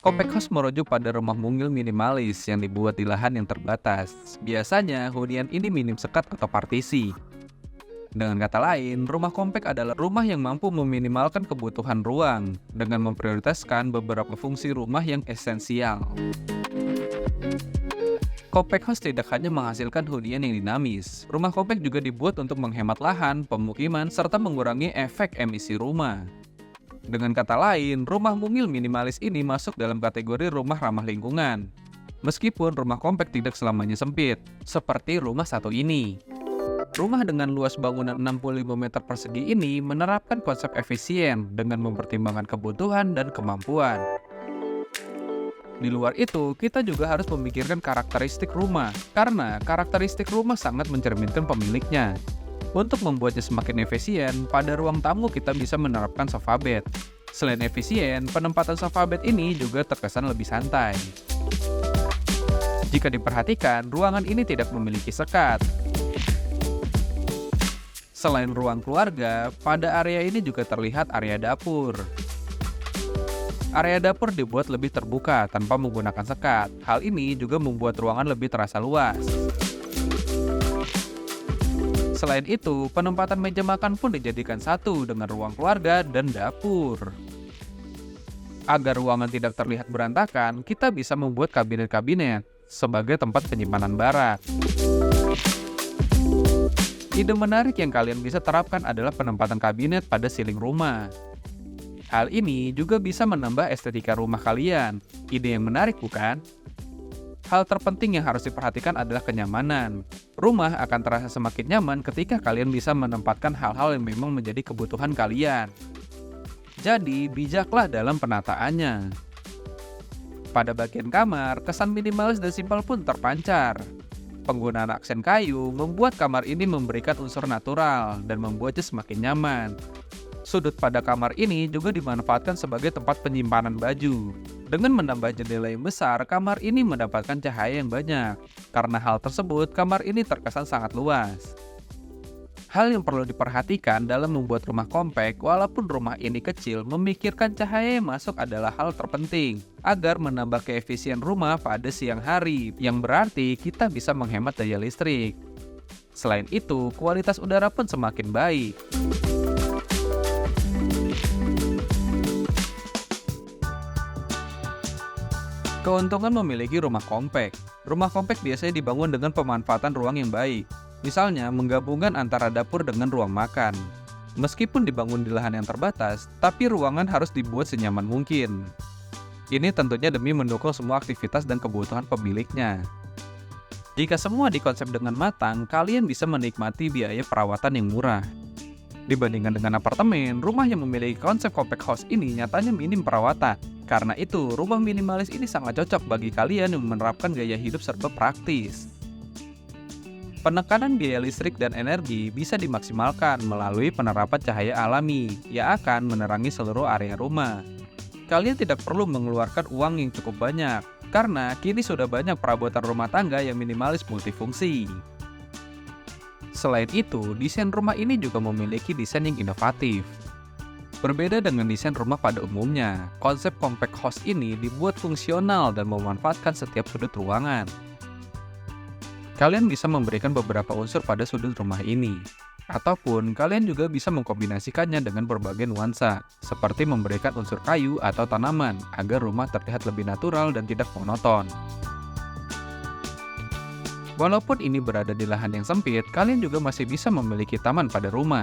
Compact house merujuk pada rumah mungil minimalis yang dibuat di lahan yang terbatas. Biasanya, hunian ini minim sekat atau partisi. Dengan kata lain, rumah compact adalah rumah yang mampu meminimalkan kebutuhan ruang dengan memprioritaskan beberapa fungsi rumah yang esensial. Compact house tidak hanya menghasilkan hunian yang dinamis. Rumah compact juga dibuat untuk menghemat lahan, pemukiman, serta mengurangi efek emisi rumah. Dengan kata lain, rumah mungil minimalis ini masuk dalam kategori rumah ramah lingkungan. Meskipun rumah compact tidak selamanya sempit, seperti rumah satu ini. Rumah dengan luas bangunan 65 meter persegi ini menerapkan konsep efisien dengan mempertimbangkan kebutuhan dan kemampuan. Di luar itu, kita juga harus memikirkan karakteristik rumah, karena karakteristik rumah sangat mencerminkan pemiliknya. Untuk membuatnya semakin efisien, pada ruang tamu kita bisa menerapkan sofa bed. Selain efisien, penempatan sofa bed ini juga terkesan lebih santai. Jika diperhatikan, ruangan ini tidak memiliki sekat. Selain ruang keluarga, pada area ini juga terlihat area dapur. Area dapur dibuat lebih terbuka tanpa menggunakan sekat. Hal ini juga membuat ruangan lebih terasa luas. Selain itu, penempatan meja makan pun dijadikan satu dengan ruang keluarga dan dapur. Agar ruangan tidak terlihat berantakan, kita bisa membuat kabinet-kabinet sebagai tempat penyimpanan barang. Ide menarik yang kalian bisa terapkan adalah penempatan kabinet pada siling rumah. Hal ini juga bisa menambah estetika rumah kalian. Ide yang menarik, bukan? Hal terpenting yang harus diperhatikan adalah kenyamanan. Rumah akan terasa semakin nyaman ketika kalian bisa menempatkan hal-hal yang memang menjadi kebutuhan kalian. Jadi, bijaklah dalam penataannya. Pada bagian kamar, kesan minimalis dan simpel pun terpancar. Penggunaan aksen kayu membuat kamar ini memberikan unsur natural dan membuatnya semakin nyaman. Sudut pada kamar ini juga dimanfaatkan sebagai tempat penyimpanan baju. Dengan menambah jendela yang besar, kamar ini mendapatkan cahaya yang banyak. Karena hal tersebut, kamar ini terkesan sangat luas. Hal yang perlu diperhatikan dalam membuat rumah compact, walaupun rumah ini kecil, memikirkan cahaya yang masuk adalah hal terpenting, agar menambah keefisien rumah pada siang hari, yang berarti kita bisa menghemat daya listrik. Selain itu, kualitas udara pun semakin baik. Keuntungan memiliki rumah compact. Rumah compact biasanya dibangun dengan pemanfaatan ruang yang baik. Misalnya, menggabungkan antara dapur dengan ruang makan. Meskipun dibangun di lahan yang terbatas, tapi ruangan harus dibuat senyaman mungkin. Ini tentunya demi mendukung semua aktivitas dan kebutuhan pemiliknya. Jika semua dikonsep dengan matang, kalian bisa menikmati biaya perawatan yang murah. Dibandingkan dengan apartemen, rumah yang memiliki konsep compact house ini nyatanya minim perawatan. Karena itu, rumah minimalis ini sangat cocok bagi kalian yang menerapkan gaya hidup serba praktis. Penekanan biaya listrik dan energi bisa dimaksimalkan melalui penerapan cahaya alami yang akan menerangi seluruh area rumah. Kalian tidak perlu mengeluarkan uang yang cukup banyak, karena kini sudah banyak perabotan rumah tangga yang minimalis multifungsi. Selain itu, desain rumah ini juga memiliki desain yang inovatif. Berbeda dengan desain rumah pada umumnya, konsep compact house ini dibuat fungsional dan memanfaatkan setiap sudut ruangan. Kalian bisa memberikan beberapa unsur pada sudut rumah ini, ataupun kalian juga bisa mengkombinasikannya dengan berbagai nuansa, seperti memberikan unsur kayu atau tanaman agar rumah terlihat lebih natural dan tidak monoton. Walaupun ini berada di lahan yang sempit, kalian juga masih bisa memiliki taman pada rumah.